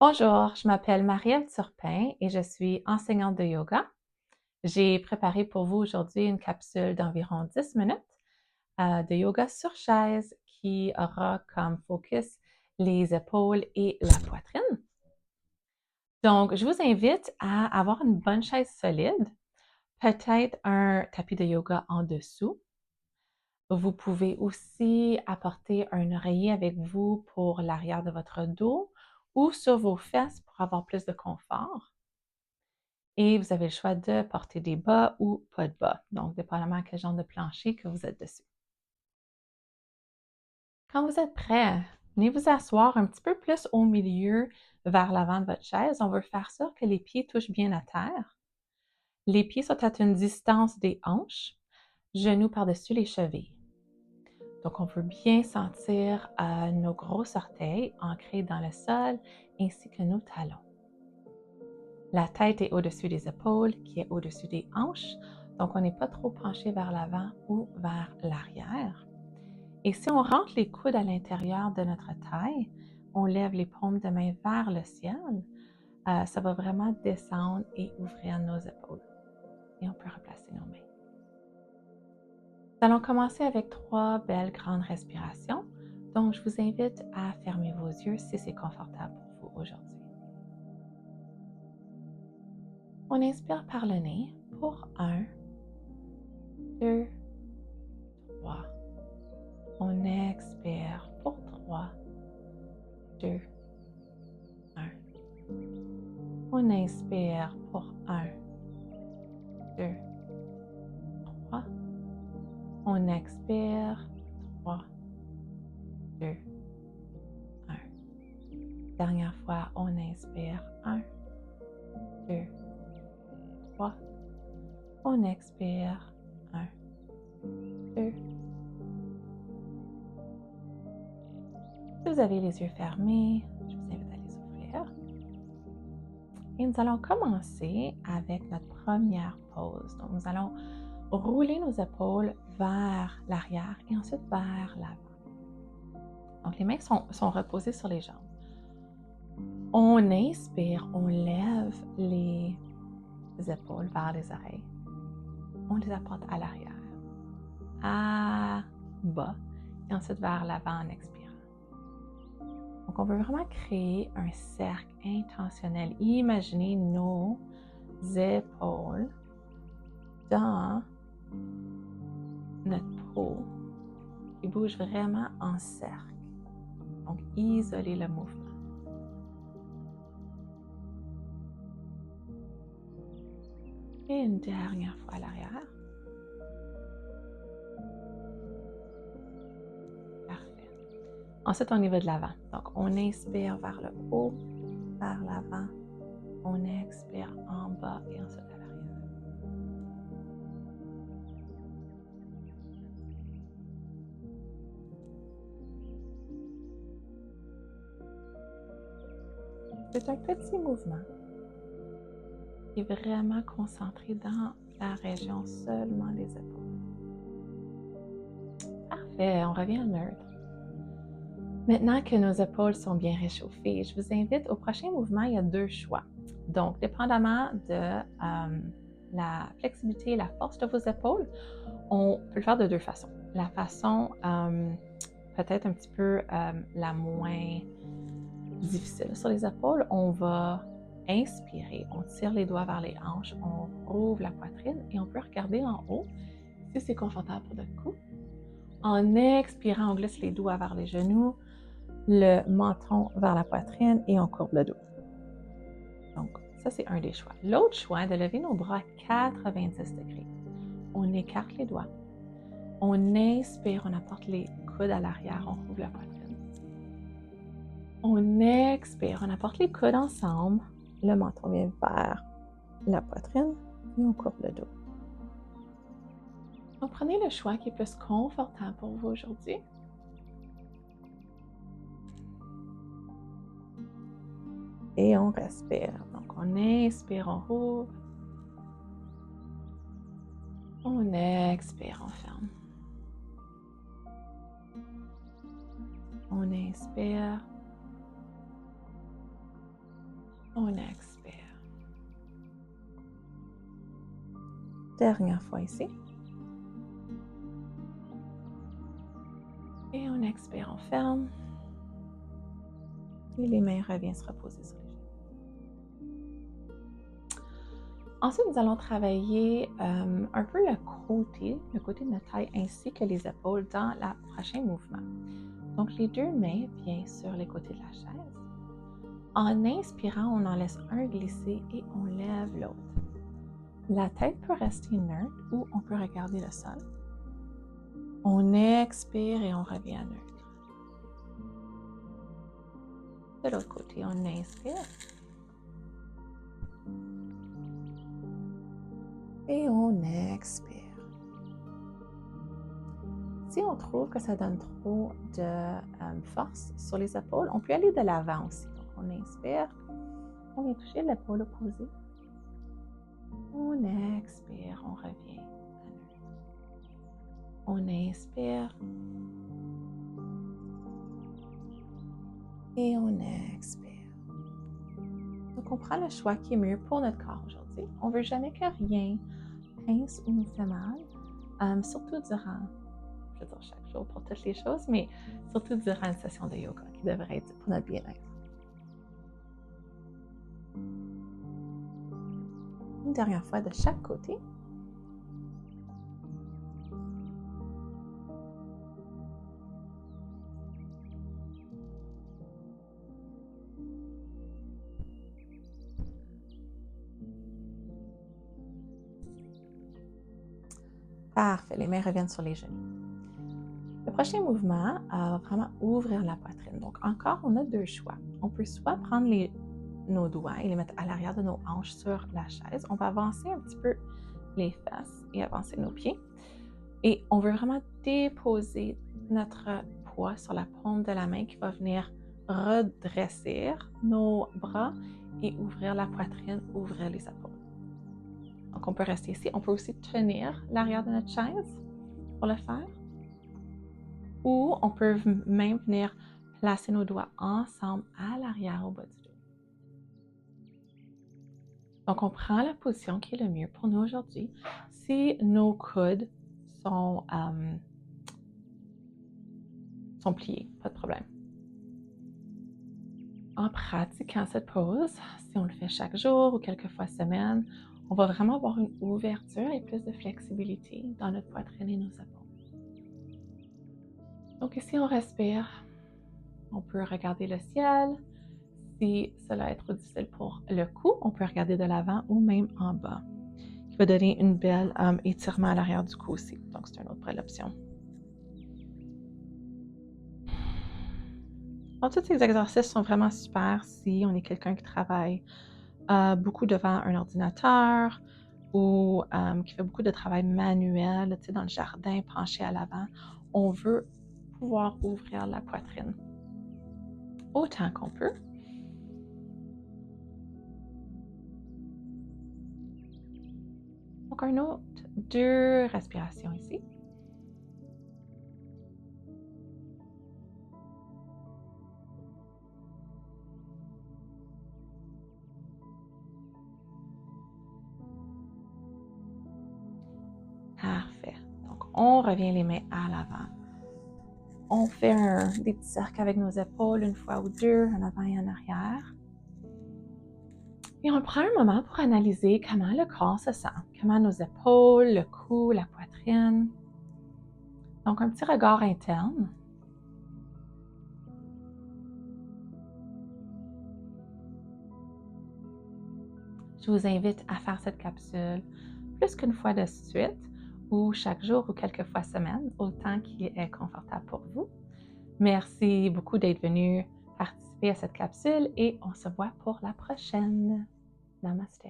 Bonjour, je m'appelle Marie-Ève Turpin et je suis enseignante de yoga. J'ai préparé pour vous aujourd'hui une capsule d'environ 10 minutes de yoga sur chaise qui aura comme focus les épaules et la poitrine. Donc, je vous invite à avoir une bonne chaise solide, peut-être un tapis de yoga en dessous. Vous pouvez aussi apporter un oreiller avec vous pour l'arrière de votre dos ou sur vos fesses pour avoir plus de confort. Et vous avez le choix de porter des bas ou pas de bas, donc dépendamment quel genre de plancher que vous êtes dessus. Quand vous êtes prêt, venez vous asseoir un petit peu plus au milieu vers l'avant de votre chaise. On veut faire ça que les pieds touchent bien la terre. Les pieds sont à une distance des hanches, genoux par-dessus les chevilles. Donc, on veut bien sentir nos gros orteils ancrés dans le sol ainsi que nos talons. La tête est au-dessus des épaules, qui est au-dessus des hanches. Donc, on n'est pas trop penché vers l'avant ou vers l'arrière. Et si on rentre les coudes à l'intérieur de notre taille, on lève les paumes de main vers le ciel, ça va vraiment descendre et ouvrir nos épaules. Et on peut replacer nos mains. Nous allons commencer avec 3 belles grandes respirations. Donc, je vous invite à fermer vos yeux si c'est confortable pour vous aujourd'hui. On inspire par le nez pour 1, 2, 3. On expire pour 3, 2, 1. On inspire pour 1, 2, 3. On expire 3, 2, 1. Dernière fois, on inspire 1, 2, 3. On expire 1, 2. Si vous avez les yeux fermés, je vous invite à les ouvrir. Et nous allons commencer avec notre première pause. Donc, nous allons rouler nos épaules vers l'arrière et ensuite vers l'avant. Donc, les mains sont reposées sur les jambes. On inspire, on lève les épaules vers les oreilles. On les apporte à l'arrière, à bas et ensuite vers l'avant en expirant. Donc, on veut vraiment créer un cercle intentionnel. Imaginez nos épaules dans notre peau qui bouge vraiment en cercle. Donc, isoler le mouvement. Et une dernière fois à l'arrière. Parfait. Ensuite, on y va de l'avant. Donc, on inspire vers le haut, vers l'avant. On expire en bas et ensuite à l'arrière. C'est un petit mouvement qui est vraiment concentré dans la région seulement des épaules. Parfait, on revient à neutre. Maintenant que nos épaules sont bien réchauffées, je vous invite au prochain mouvement, il y a 2 choix. Donc, dépendamment de la flexibilité et la force de vos épaules, on peut le faire de 2 façons. La façon peut-être un petit peu la moins difficile sur les épaules, on va inspirer, on tire les doigts vers les hanches, on rouvre la poitrine et on peut regarder en haut si c'est confortable pour notre cou. En expirant, on glisse les doigts vers les genoux, le menton vers la poitrine et on courbe le dos. Donc, ça, c'est un des choix. L'autre choix est de lever nos bras à 90 degrés. On écarte les doigts. On inspire, on apporte les coudes à l'arrière, on rouvre la poitrine. On expire, on apporte les coudes ensemble. Le menton vient vers la poitrine et on courbe le dos. Donc, prenez le choix qui est plus confortable pour vous aujourd'hui. Et on respire. Donc, on inspire, on rouvre. On expire, on ferme. On inspire. On expire. Dernière fois ici. Et on expire, on ferme. Et les mains reviennent se reposer sur les genoux. Ensuite, nous allons travailler un peu le côté de notre taille ainsi que les épaules dans le prochain mouvement. Donc, les deux mains viennent sur les côtés de la chaise. En inspirant, on en laisse un glisser et on lève l'autre. La tête peut rester neutre ou on peut regarder le sol. On expire et on revient à neutre. De l'autre côté, on inspire. Et on expire. Si on trouve que ça donne trop de force sur les épaules, on peut aller de l'avant aussi. Donc, on inspire. On vient toucher l'épaule opposée. On expire, on revient à neutre. On inspire. Et on expire. Donc, on prend le choix qui est mieux pour notre corps aujourd'hui. On ne veut jamais que rien pince ou nous fait mal, surtout durant, je veux dire chaque jour pour toutes les choses, mais surtout durant une session de yoga qui devrait être pour notre bien-être. Une dernière fois de chaque côté. Parfait, les mains reviennent sur les genoux. Le prochain mouvement va vraiment ouvrir la poitrine. Donc encore, on a deux choix. On peut soit prendre nos doigts et les mettre à l'arrière de nos hanches sur la chaise. On va avancer un petit peu les fesses et avancer nos pieds. Et on veut vraiment déposer notre poids sur la paume de la main qui va venir redresser nos bras et ouvrir la poitrine, ouvrir les épaules. Donc, on peut rester ici. On peut aussi tenir l'arrière de notre chaise pour le faire. Ou on peut même venir placer nos doigts ensemble à l'arrière au bas du dos. Donc, on prend la position qui est le mieux pour nous aujourd'hui. Si nos coudes sont pliés, pas de problème. En pratiquant cette pose, si on le fait chaque jour ou quelques fois semaine, on va vraiment avoir une ouverture et plus de flexibilité dans notre poitrine et nos épaules. Donc ici, on respire. On peut regarder le ciel. Si cela est trop difficile pour le cou, on peut regarder de l'avant ou même en bas, qui va donner une belle étirement à l'arrière du cou aussi. Donc, c'est une autre belle option. Donc, tous ces exercices sont vraiment super si on est quelqu'un qui travaille beaucoup devant un ordinateur ou qui fait beaucoup de travail manuel, dans le jardin, penché à l'avant. On veut pouvoir ouvrir la poitrine autant qu'on peut. Donc, un autre, 2 respirations ici. Parfait. Donc, on revient les mains à l'avant. On fait des petits cercles avec nos épaules une fois ou deux, en avant et en arrière. Et on prend un moment pour analyser comment le corps se sent, comment nos épaules, le cou, la poitrine. Donc, un petit regard interne. Je vous invite à faire cette capsule plus qu'une fois de suite, ou chaque jour ou quelques fois semaine, autant qu'il est confortable pour vous. Merci beaucoup d'être venu participer à cette capsule et on se voit pour la prochaine. Namaste.